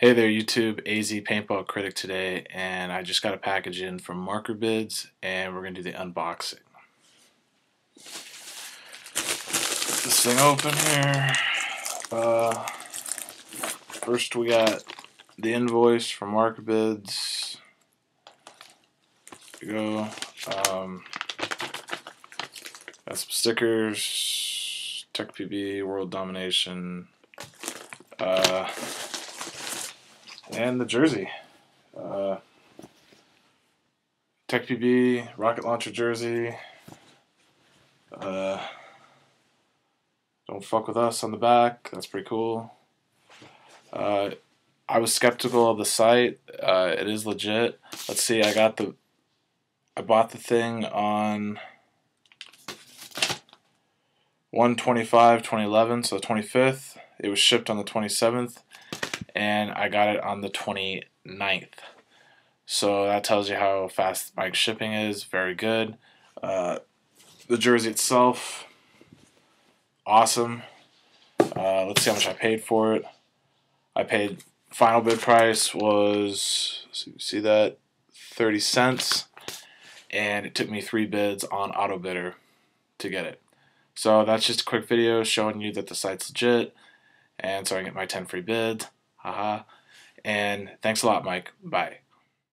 Hey there YouTube, AZ Paintball Critic today, and I just got a package in from Marker BIDS, and we're going to do the unboxing. Get this thing open here. First we got the invoice from Marker BIDS. There you go. Got some stickers, TechPB, World Domination, and the jersey. TechPB rocket launcher jersey. Don't fuck with us on the back. That's pretty cool. I was skeptical of the site. It is legit. Let's see. I bought the thing on 1/25/2011, so the 25th. It was shipped on the 27th, and I got it on the 29th. So that tells you how fast my shipping is. Very good. The jersey itself, awesome. Let's see how much I paid for it. I paid, final bid price was, see that, 30 cents, and it took me 3 bids on auto bidder to get it. So that's just a quick video showing you that the site's legit, and so I get my 10 free bids. Haha. And thanks a lot, Mike. Bye.